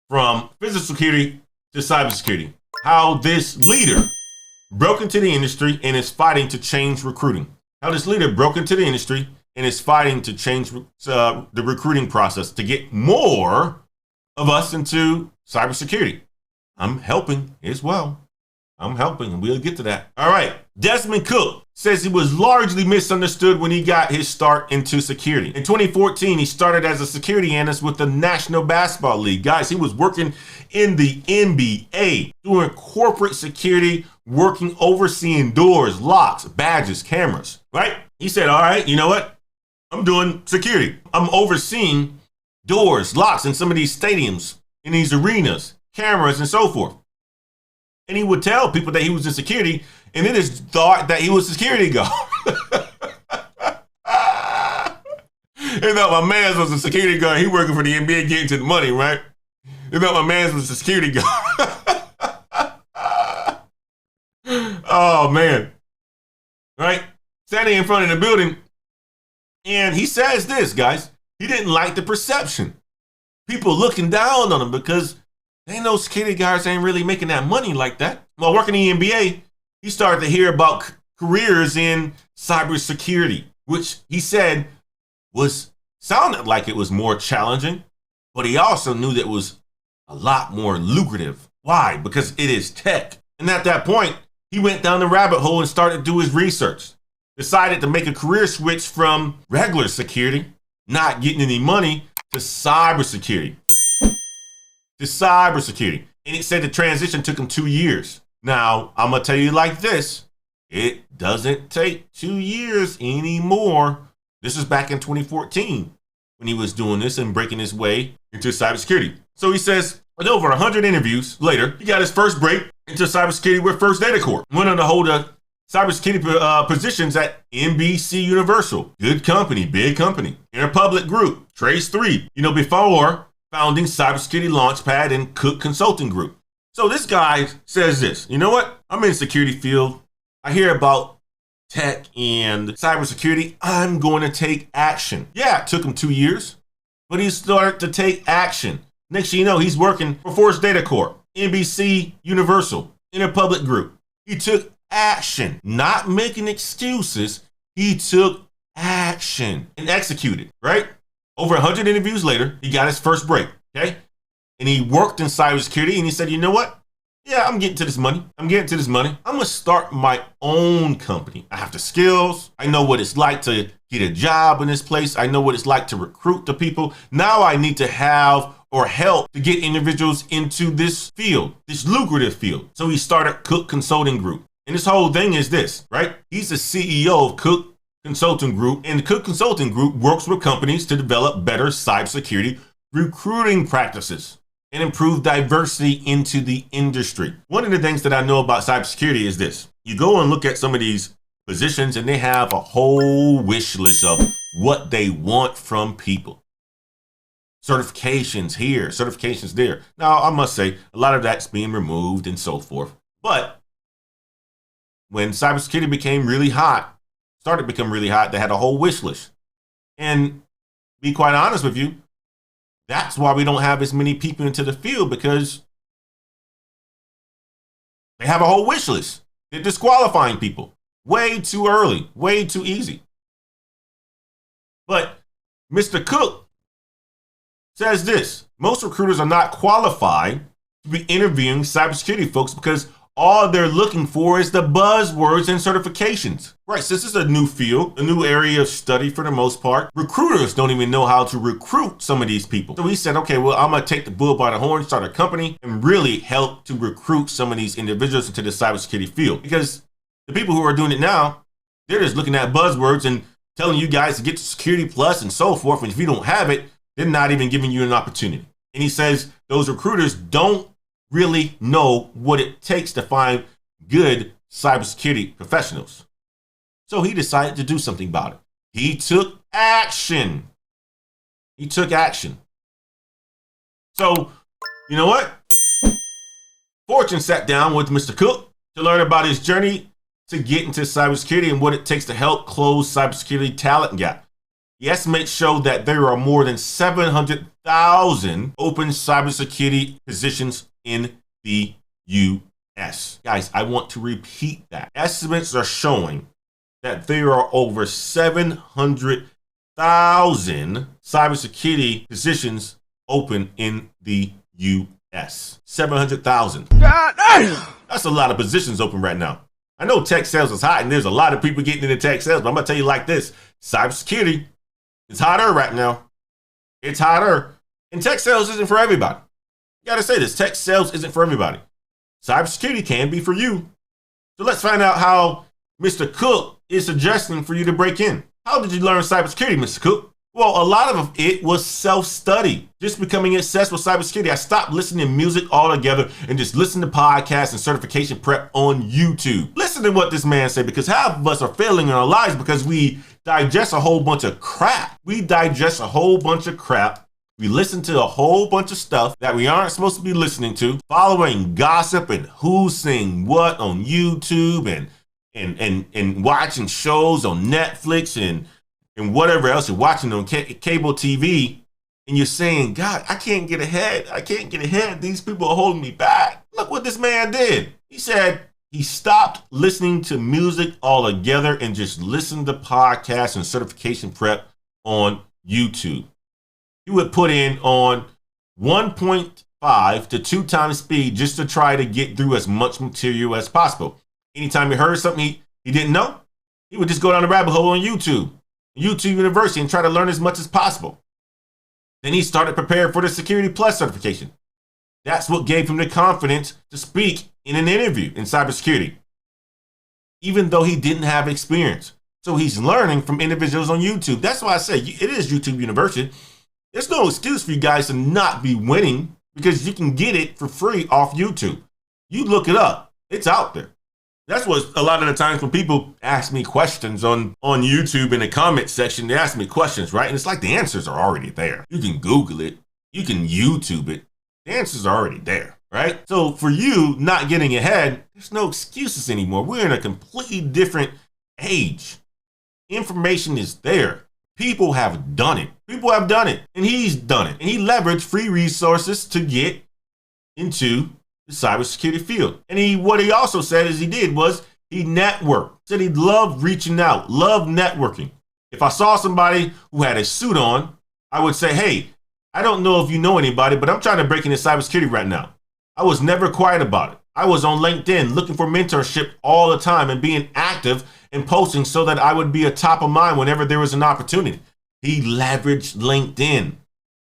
from physical security to cybersecurity. How this leader broke into the industry and is fighting to change recruiting. How this leader broke into the industry and is fighting to change the recruiting process to get more of us into cybersecurity. I'm helping as well. I'm helping, and we'll get to that. All right. Desmond Cook says he was largely misunderstood when he got his start into security. In 2014, he started as a security analyst with the National Basketball League. Guys, he was working in the NBA, doing corporate security, working, overseeing doors, locks, badges, cameras, right? He said, all right, you know what? I'm doing security. I'm overseeing doors, locks in some of these stadiums, in these arenas, cameras, and so forth. And he would tell people that he was in security, and they just thought that he was a security guard. They thought my man was a security guard. He working for the NBA, getting to the money, right? They thought my man was a security guard. Oh, man. Right? Standing in front of the building, and he says this, guys. He didn't like the perception. People looking down on him because they know security guards ain't really making that money like that. While working in the NBA, he started to hear about careers in cybersecurity, which he said sounded like it was more challenging, but he also knew that it was a lot more lucrative. Why? Because it is tech. And at that point, he went down the rabbit hole and started to do his research. Decided to make a career switch from regular security, not getting any money, to cybersecurity. And it said the transition took him 2 years. Now, I'm going to tell you like this. It doesn't take 2 years anymore. This was back in 2014 when he was doing this and breaking his way into cybersecurity. So he says, with over 100 interviews later, he got his first break into cybersecurity with First Data Corp. Went on to hold cybersecurity positions at NBC Universal. Good company, big company. Interpublic Group, Trace 3. Before founding Cybersecurity Launchpad and Cook Consulting Group. So this guy says this, you know what? I'm in the security field. I hear about tech and cybersecurity. I'm going to take action. Yeah, it took him 2 years, but he started to take action. Next thing you know, he's working for Force Data Corp, NBC Universal, Interpublic Group. He took action, not making excuses. He took action and executed, right? Over 100 interviews later, he got his first break, okay? And he worked in cybersecurity, and he said, you know what? Yeah, I'm getting to this money. I'm going to start my own company. I have the skills. I know what it's like to get a job in this place. I know what it's like to recruit the people. Now I need to have or help to get individuals into this field, this lucrative field. So he started Cook Consulting Group. And this whole thing is this, right? He's the CEO of Cook Consulting Group, and the Cook Consulting Group works with companies to develop better cybersecurity recruiting practices and improve diversity into the industry. One of the things that I know about cybersecurity is this. You go and look at some of these positions and they have a whole wish list of what they want from people. Certifications here, certifications there. Now, I must say, a lot of that's being removed and so forth. But when cybersecurity started to become really hot, they had a whole wish list. And be quite honest with you, that's why we don't have as many people into the field, because they have a whole wish list. They're disqualifying people way too early, way too easy. But Mr. Cook says this: most recruiters are not qualified to be interviewing cybersecurity folks because all they're looking for is the buzzwords and certifications. Right, so this is a new field, a new area of study for the most part. Recruiters don't even know how to recruit some of these people. So he said, okay, well, I'm gonna take the bull by the horn, start a company, and really help to recruit some of these individuals into the cybersecurity field. Because the people who are doing it now, they're just looking at buzzwords and telling you guys to get to Security Plus and so forth. And if you don't have it, they're not even giving you an opportunity. And he says those recruiters don't really know what it takes to find good cybersecurity professionals. So he decided to do something about it. He took action. So, you know what? Fortune sat down with Mr. Cook to learn about his journey to get into cybersecurity and what it takes to help close cybersecurity talent gap. The estimates show that there are more than 700,000 open cybersecurity positions in the US. Guys, I want to repeat that. Estimates are showing that there are over 700,000 cybersecurity positions open in the US. 700,000. God damn! That's a lot of positions open right now. I know tech sales is hot and there's a lot of people getting into tech sales, but I'm going to tell you like this. Cybersecurity is hotter right now. It's hotter. And tech sales isn't for everybody. You got to say this. Tech sales isn't for everybody. Cybersecurity can be for you. So let's find out how Mr. Cook is suggesting for you to break in. How did you learn cybersecurity, Mr. Cook? Well, a lot of it was self-study. Just becoming obsessed with cybersecurity. I stopped listening to music altogether and just listened to podcasts and certification prep on YouTube. Listen to what this man said, because half of us are failing in our lives because we digest a whole bunch of crap. We digest a whole bunch of crap. We listen to a whole bunch of stuff that we aren't supposed to be listening to, following gossip and who's saying what on YouTube and watching shows on Netflix and whatever else you're watching on cable TV, and you're saying, God, I can't get ahead. I can't get ahead. These people are holding me back. Look what this man did. He said he stopped listening to music altogether and just listened to podcasts and certification prep on YouTube. He would put in on 1.5 to 2 times speed just to try to get through as much material as possible. Anytime he heard something he didn't know, he would just go down the rabbit hole on YouTube University, and try to learn as much as possible. Then he started preparing for the Security Plus certification. That's what gave him the confidence to speak in an interview in cybersecurity, even though he didn't have experience. So he's learning from individuals on YouTube. That's why I say it is YouTube University. There's no excuse for you guys to not be winning, because you can get it for free off YouTube. You look it up. It's out there. That's what a lot of the times when people ask me questions on YouTube in the comment section, they ask me questions, right? And it's like the answers are already there. You can Google it. You can YouTube it. The answers are already there, right? So for you not getting ahead, there's no excuses anymore. We're in a completely different age. Information is there. People have done it. People have done it. And he's done it. And he leveraged free resources to get into the cybersecurity field. And what he also said is he networked. Said he loved reaching out, loved networking. If I saw somebody who had a suit on, I would say, hey, I don't know if you know anybody, but I'm trying to break into cybersecurity right now. I was never quiet about it. I was on LinkedIn looking for mentorship all the time and being active and posting so that I would be a top of mind whenever there was an opportunity. He leveraged LinkedIn.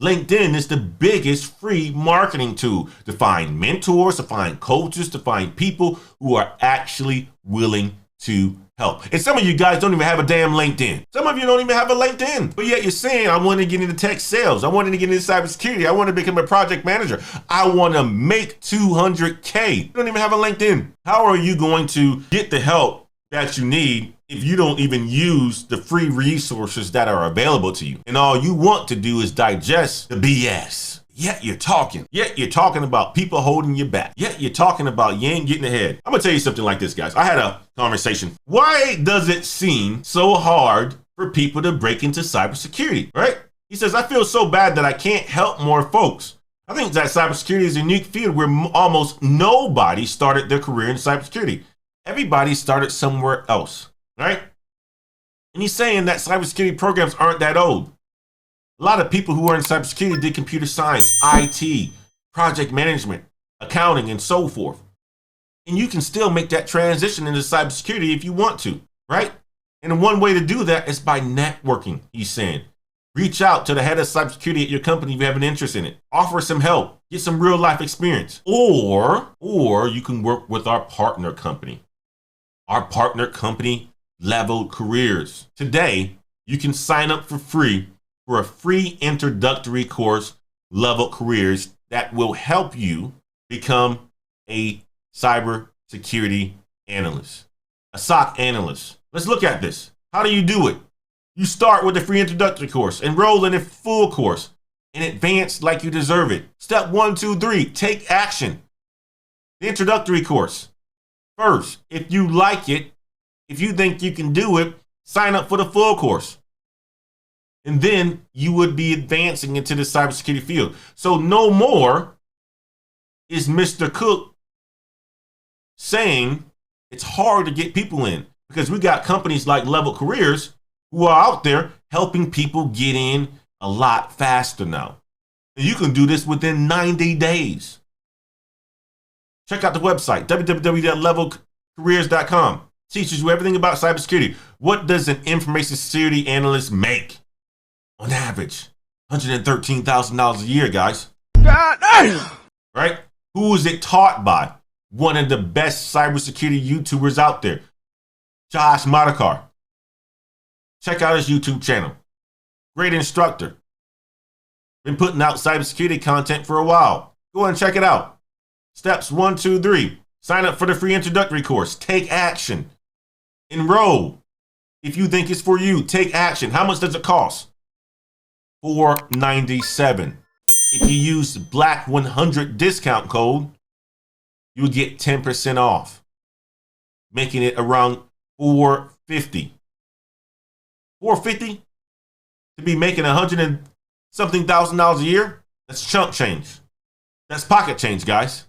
LinkedIn is the biggest free marketing tool to find mentors, to find coaches, to find people who are actually willing to help. And some of you guys don't even have a damn LinkedIn. Some of you don't even have a LinkedIn. But yet you're saying, I want to get into tech sales. I want to get into cybersecurity. I want to become a project manager. I want to make $200K. You don't even have a LinkedIn. How are you going to get the help that you need if you don't even use the free resources that are available to you? And all you want to do is digest the BS. Yet you're talking about people holding you back. Yet you're talking about you ain't getting ahead. I'm gonna tell you something like this, guys. I had a conversation. Why does it seem so hard for people to break into cybersecurity, right? He says, I feel so bad that I can't help more folks. I think that cybersecurity is a unique field where almost nobody started their career in cybersecurity. Everybody started somewhere else, right? And he's saying that cybersecurity programs aren't that old. A lot of people who are in cybersecurity did computer science, IT, project management, accounting, and so forth. And you can still make that transition into cybersecurity if you want to, right? And one way to do that is by networking, he's saying. Reach out to the head of cybersecurity at your company if you have an interest in it. Offer some help. Get some real life experience. Or you can work with our partner company. Our partner company, Level Careers. Today, you can sign up for free for a free introductory course, Level Careers, that will help you become a cybersecurity analyst, a SOC analyst. Let's look at this. How do you do it? You start with the free introductory course, enroll in a full course, and advance like you deserve it. Step 1, 2, 3, take action. The introductory course. First, if you like it, if you think you can do it, sign up for the full course. And then you would be advancing into the cybersecurity field. So no more is Mr. Cook saying it's hard to get people in, because we got companies like Level Careers who are out there helping people get in a lot faster now. And you can do this within 90 days. Check out the website, www.levelcareers.com. Teaches you everything about cybersecurity. What does an information security analyst make? On average, $113,000 a year, guys. God damn! Right? Who is it taught by? One of the best cybersecurity YouTubers out there, Josh Madakar. Check out his YouTube channel. Great instructor. Been putting out cybersecurity content for a while. Go and check it out. Steps 1, 2, 3. Sign up for the free introductory course. Take action. Enroll. If you think it's for you, take action. How much does it cost? $497. If you use Black 100 discount code, you will get 10% off, making it around $450. $450 to be making $100 and something thousand a year? That's chump change. That's pocket change, guys.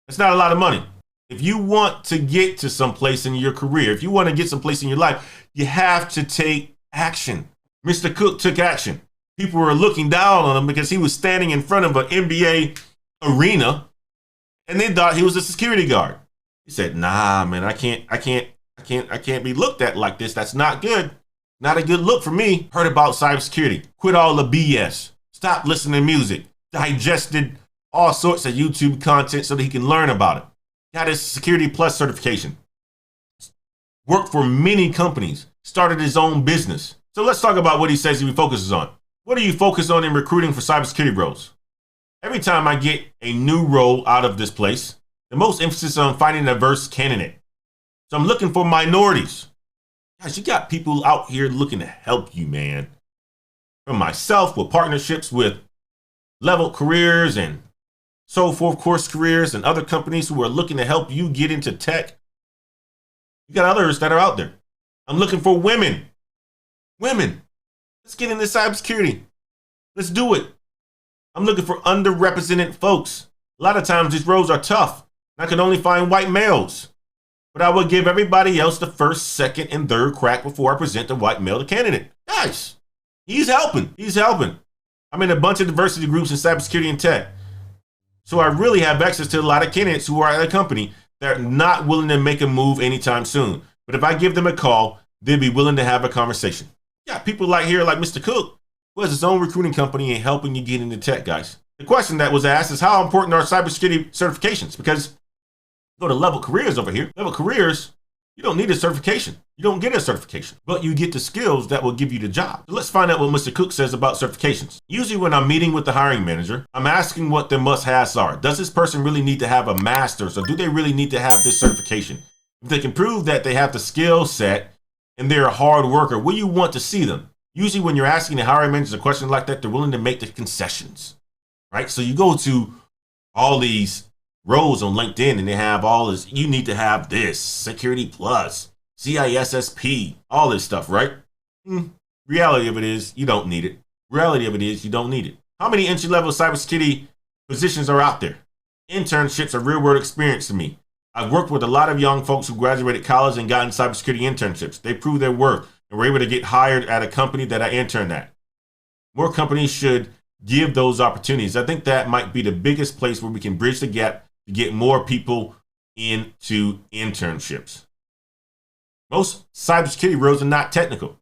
That's not a lot of money. If you want to get to someplace in your career, if you want to get someplace in your life, you have to take action. Mr. Cook took action. People were looking down on him because he was standing in front of an NBA arena, and they thought he was a security guard. He said, "Nah, man, I can't be looked at like this. That's not good. Not a good look for me." Heard about cybersecurity. Quit all the BS. Stop listening to music. Digested all sorts of YouTube content so that he can learn about it. Got his Security Plus certification. Worked for many companies. Started his own business. So let's talk about what he says he focuses on. What do you focus on in recruiting for cybersecurity roles? Every time I get a new role out of this place, the most emphasis on finding a diverse candidate. So I'm looking for minorities. Guys, you got people out here looking to help you, man. From myself, with partnerships with Level Careers and so forth, Course Careers, and other companies who are looking to help you get into tech. You got others that are out there. I'm looking for women. Women, let's get into cybersecurity. Let's do it. I'm looking for underrepresented folks. A lot of times these roles are tough. I can only find white males. But I will give everybody else the first, second, and third crack before I present the white male candidate. Guys, he's helping. He's helping. I'm in a bunch of diversity groups in cybersecurity and tech. So I really have access to a lot of candidates who are at a company that are not willing to make a move anytime soon. But if I give them a call, they'll be willing to have a conversation. Yeah, people like Mr. Cook, who has his own recruiting company and helping you get into tech, guys. The question that was asked is, how important are cybersecurity certifications? Because go to Level Careers over here. Level Careers, you don't need a certification. You don't get a certification, but you get the skills that will give you the job. So let's find out what Mr. Cook says about certifications. Usually when I'm meeting with the hiring manager, I'm asking what their must-haves are. Does this person really need to have a master's, or do they really need to have this certification? If they can prove that they have the skill set and they're a hard worker, will you want to see them? Usually when you're asking the hiring manager a question like that, they're willing to make the concessions, right? So you go to all these roles on LinkedIn and they have all this, you need to have this, Security Plus, CISSP, all this stuff, right? Reality of it is, you don't need it. Reality of it is, you don't need it. How many entry-level cybersecurity positions are out there? Internships are real-world experience to me. I've worked with a lot of young folks who graduated college and gotten cybersecurity internships. They proved their worth and were able to get hired at a company that I interned at. More companies should give those opportunities. I think that might be the biggest place where we can bridge the gap to get more people into internships. Most cybersecurity roles are not technical.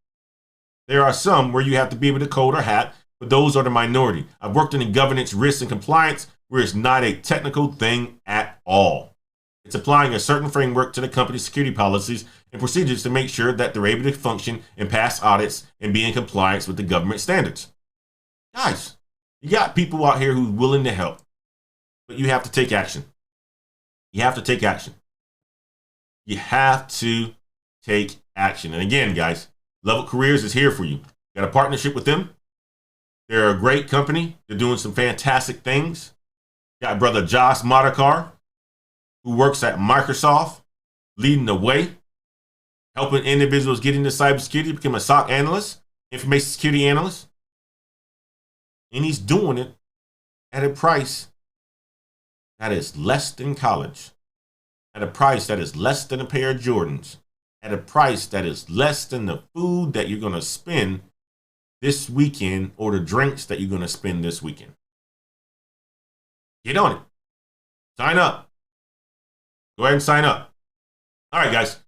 There are some where you have to be able to code or hack, but those are the minority. I've worked in governance, risk, and compliance where it's not a technical thing at all. It's applying a certain framework to the company's security policies and procedures to make sure that they're able to function and pass audits and be in compliance with the government standards. Guys, you got people out here who's willing to help, but you have to take action. You have to take action. You have to take action. And again, guys, Level Careers is here for you. Got a partnership with them. They're a great company. They're doing some fantastic things. Got brother Josh Madakar, who works at Microsoft, leading the way, helping individuals get into cybersecurity, become a SOC analyst. information security analyst, and he's doing it at a price that is less than college, at a price that is less than a pair of Jordans, at a price that is less than the food that you're going to spend this weekend or the drinks that you're going to spend this weekend. Get on it. Sign up. Go ahead and sign up. All right, guys.